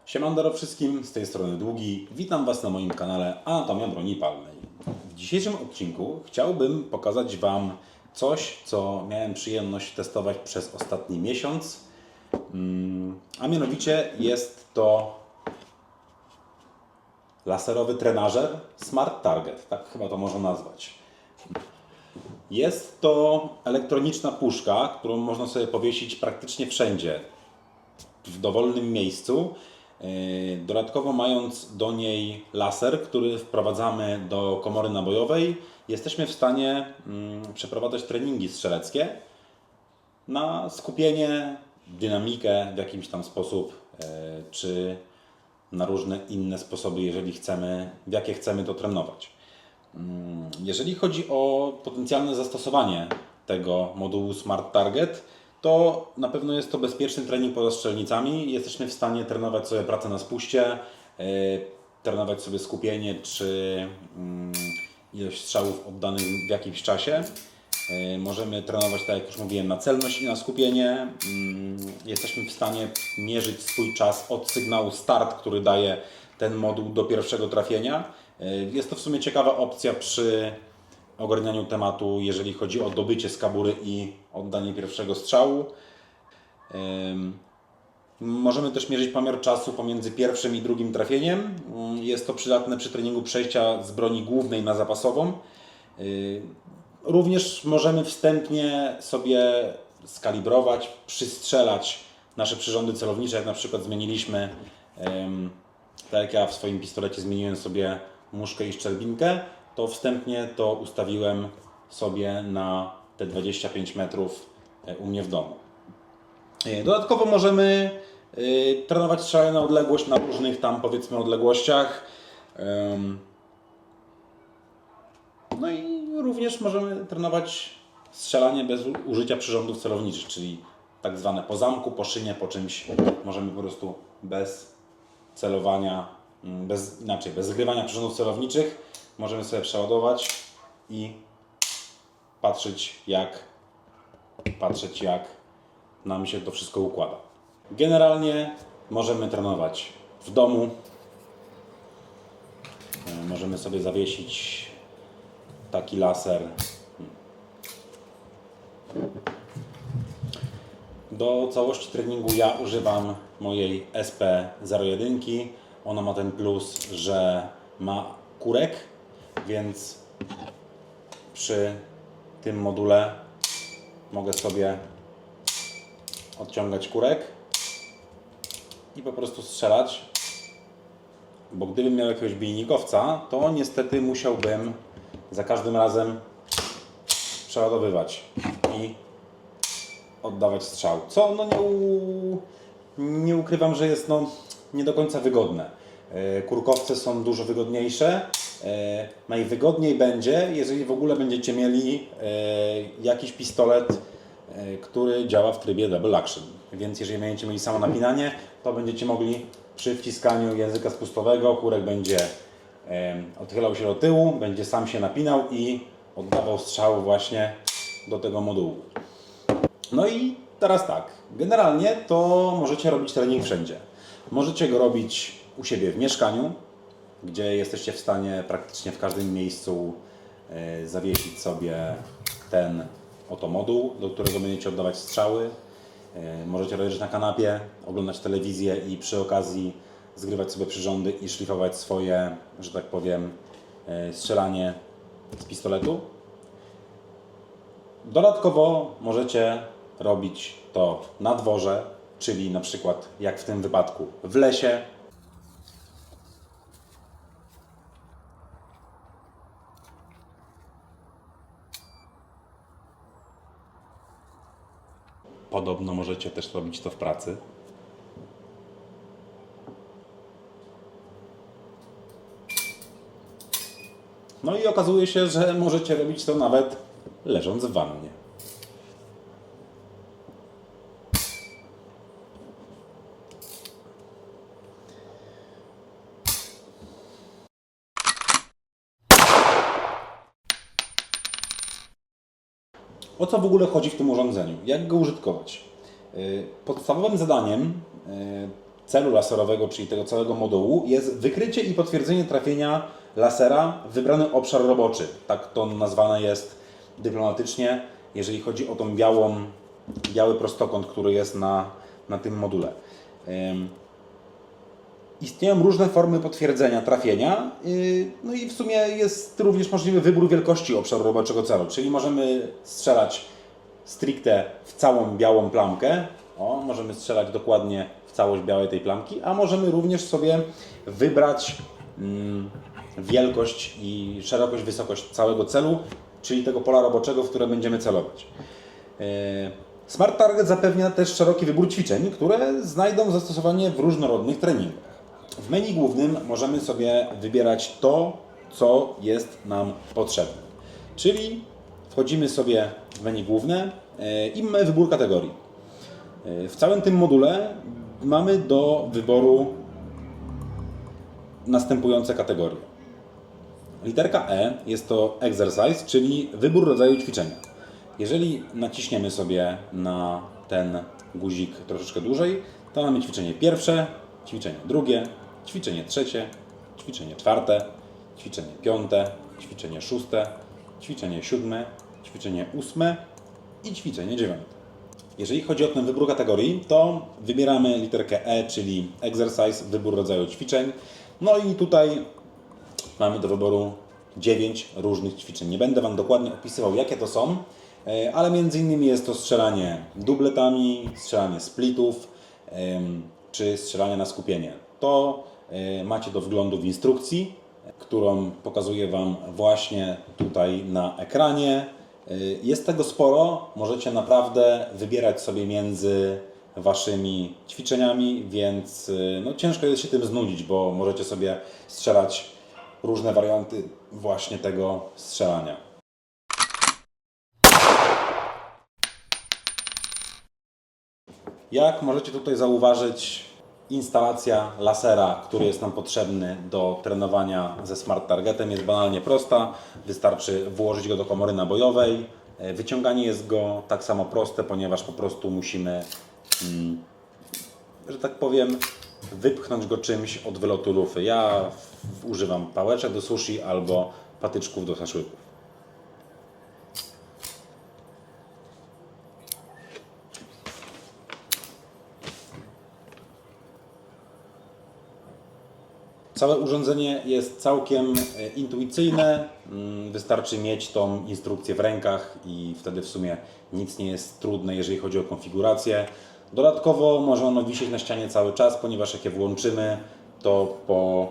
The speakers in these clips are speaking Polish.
Siemandero wszystkim, z tej strony Długi. Witam Was na moim kanale Anatomia Broni Palnej. W dzisiejszym odcinku chciałbym pokazać Wam coś, co miałem przyjemność testować przez ostatni miesiąc. A mianowicie jest to laserowy trenażer Smart Target, tak chyba to można nazwać. Jest to elektroniczna puszka, którą można sobie powiesić praktycznie wszędzie, w dowolnym miejscu. Dodatkowo mając do niej laser, który wprowadzamy do komory nabojowej, jesteśmy w stanie przeprowadzać treningi strzeleckie na skupienie, dynamikę w jakiś tam sposób, czy na różne inne sposoby, jeżeli chcemy, w jakie chcemy to trenować. Jeżeli chodzi o potencjalne zastosowanie tego modułu Smart Target, to na pewno jest to bezpieczny trening poza strzelnicami. Jesteśmy w stanie trenować sobie pracę na spuście, trenować sobie skupienie czy ilość strzałów oddanych w jakimś czasie. Możemy trenować, tak jak już mówiłem, na celność i na skupienie. Jesteśmy w stanie mierzyć swój czas od sygnału start, który daje ten moduł, do pierwszego trafienia. Jest to w sumie ciekawa opcja przy ogarnianiu tematu, jeżeli chodzi o dobycie z kabury i oddanie pierwszego strzału. Możemy też mierzyć pomiar czasu pomiędzy pierwszym i drugim trafieniem. Jest to przydatne przy treningu przejścia z broni głównej na zapasową. Również możemy wstępnie sobie skalibrować, przystrzelać nasze przyrządy celownicze, jak na przykład zmieniliśmy, tak jak ja w swoim pistolecie zmieniłem sobie muszkę i szczelbinkę, to wstępnie to ustawiłem sobie na te 25 metrów u mnie w domu. Dodatkowo możemy trenować strzelanie na odległość, na różnych tam, powiedzmy, odległościach. No i również możemy trenować strzelanie bez użycia przyrządów celowniczych, czyli tak zwane po zamku, po szynie, po czymś. Możemy po prostu bez celowania, bez zgrywania przyrządów celowniczych, możemy sobie przeładować i patrzeć jak nam się to wszystko układa. Generalnie możemy trenować w domu. Możemy sobie zawiesić taki laser. Do całości treningu ja używam mojej SP01. Ona ma ten plus, że ma kurek, więc przy tym module mogę sobie odciągać kurek i po prostu strzelać, bo gdybym miał jakiegoś bijnikowca, to niestety musiałbym za każdym razem przeładowywać i oddawać strzał, co nie ukrywam, że jest nie do końca wygodne. Kurkowce są dużo wygodniejsze. Najwygodniej będzie, jeżeli w ogóle będziecie mieli jakiś pistolet, który działa w trybie double action. Więc jeżeli będziecie mieli samo napinanie, to będziecie mogli przy wciskaniu języka spustowego, kurek będzie odchylał się do tyłu, będzie sam się napinał i oddawał strzał właśnie do tego modułu. No i teraz tak, generalnie to możecie robić trening wszędzie. Możecie go robić u siebie w mieszkaniu, gdzie jesteście w stanie praktycznie w każdym miejscu zawiesić sobie ten oto moduł, do którego będziecie oddawać strzały. Możecie leżeć na kanapie, oglądać telewizję i przy okazji zgrywać sobie przyrządy i szlifować swoje, że tak powiem, strzelanie z pistoletu. Dodatkowo możecie robić to na dworze, czyli na przykład jak w tym wypadku w lesie. Podobno możecie też robić to w pracy. No i okazuje się, że możecie robić to nawet leżąc w wannie. O co w ogóle chodzi w tym urządzeniu? Jak go użytkować? Podstawowym zadaniem celu laserowego, czyli tego całego modułu, jest wykrycie i potwierdzenie trafienia lasera w wybrany obszar roboczy. Tak to nazwane jest dyplomatycznie, jeżeli chodzi o tą biały prostokąt, który jest na tym module. Istnieją różne formy potwierdzenia trafienia, no i w sumie jest również możliwy wybór wielkości obszaru roboczego celu, czyli możemy strzelać stricte w całą białą plamkę, możemy strzelać dokładnie w całość białej tej plamki, a możemy również sobie wybrać wielkość i szerokość, wysokość całego celu, czyli tego pola roboczego, w które będziemy celować. Smart Target zapewnia też szeroki wybór ćwiczeń, które znajdą zastosowanie w różnorodnych treningach. W menu głównym możemy sobie wybierać to, co jest nam potrzebne. Czyli wchodzimy sobie w menu główne i mamy wybór kategorii. W całym tym module mamy do wyboru następujące kategorie. Literka E jest to exercise, czyli wybór rodzaju ćwiczenia. Jeżeli naciśniemy sobie na ten guzik troszeczkę dłużej, to mamy ćwiczenie pierwsze, ćwiczenie drugie, ćwiczenie trzecie, ćwiczenie czwarte, ćwiczenie piąte, ćwiczenie szóste, ćwiczenie siódme, ćwiczenie ósme i ćwiczenie dziewiąte. Jeżeli chodzi o ten wybór kategorii, to wybieramy literkę E, czyli exercise, wybór rodzaju ćwiczeń. No i tutaj mamy do wyboru 9 różnych ćwiczeń. Nie będę Wam dokładnie opisywał, jakie to są, ale między innymi jest to strzelanie dubletami, strzelanie splitów, czy strzelanie na skupienie. To macie do wglądu w instrukcji, którą pokazuję Wam właśnie tutaj na ekranie. Jest tego sporo, możecie naprawdę wybierać sobie między Waszymi ćwiczeniami, więc ciężko jest się tym znudzić, bo możecie sobie strzelać różne warianty właśnie tego strzelania. Jak możecie tutaj zauważyć, instalacja lasera, który jest nam potrzebny do trenowania ze Smart Targetem, jest banalnie prosta. Wystarczy włożyć go do komory nabojowej. Wyciąganie jest go tak samo proste, ponieważ po prostu musimy, że tak powiem, wypchnąć go czymś od wylotu lufy. Ja używam pałeczek do sushi albo patyczków do szaszłyków. Całe urządzenie jest całkiem intuicyjne. Wystarczy mieć tą instrukcję w rękach i wtedy w sumie nic nie jest trudne, jeżeli chodzi o konfigurację. Dodatkowo może ono wisieć na ścianie cały czas, ponieważ jak je włączymy, to po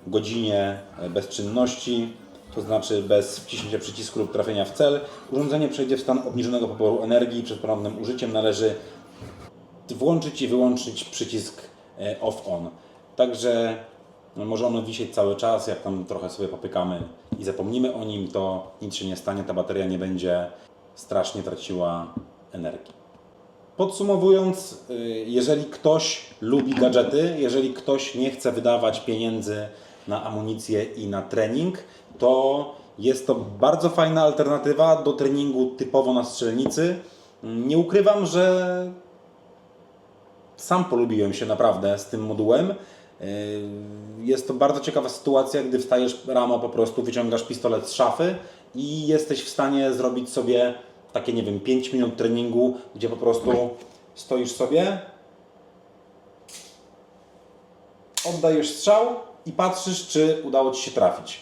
godzinie bezczynności, to znaczy bez wciśnięcia przycisku lub trafienia w cel, urządzenie przejdzie w stan obniżonego poboru energii. Przed ponownym użyciem należy włączyć i wyłączyć przycisk off-on. Także może ono wisieć cały czas, jak tam trochę sobie popykamy i zapomnimy o nim, to nic się nie stanie, ta bateria nie będzie strasznie traciła energii. Podsumowując, jeżeli ktoś lubi gadżety, jeżeli ktoś nie chce wydawać pieniędzy na amunicję i na trening, to jest to bardzo fajna alternatywa do treningu typowo na strzelnicy. Nie ukrywam, że sam polubiłem się naprawdę z tym modułem. Jest to bardzo ciekawa sytuacja, gdy wstajesz rano, po prostu wyciągasz pistolet z szafy i jesteś w stanie zrobić sobie takie, nie wiem, 5 minut treningu, gdzie po prostu stoisz sobie, oddajesz strzał i patrzysz, czy udało Ci się trafić.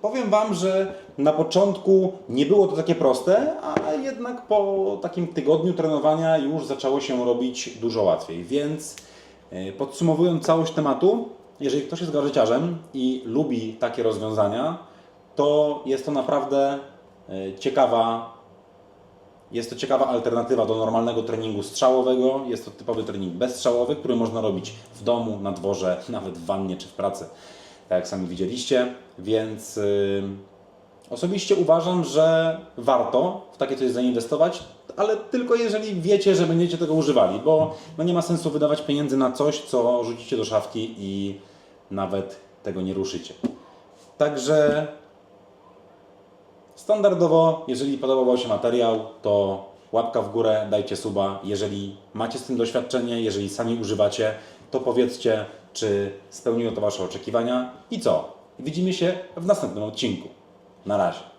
Powiem Wam, że na początku nie było to takie proste, a jednak po takim tygodniu trenowania już zaczęło się robić dużo łatwiej. Więc podsumowując całość tematu, jeżeli ktoś jest gadżeciarzem i lubi takie rozwiązania, to jest to naprawdę ciekawa alternatywa do normalnego treningu strzałowego. Jest to typowy trening bezstrzałowy, który można robić w domu, na dworze, nawet w wannie czy w pracy, tak jak sami widzieliście. Więc osobiście uważam, że warto w takie coś zainwestować, ale tylko jeżeli wiecie, że będziecie tego używali, bo nie ma sensu wydawać pieniędzy na coś, co rzucicie do szafki i nawet tego nie ruszycie. Także standardowo, jeżeli podobał Wam się materiał, to łapka w górę, dajcie suba. Jeżeli macie z tym doświadczenie, jeżeli sami używacie, to powiedzcie, czy spełniło to Wasze oczekiwania i co? Widzimy się w następnym odcinku. Na razie.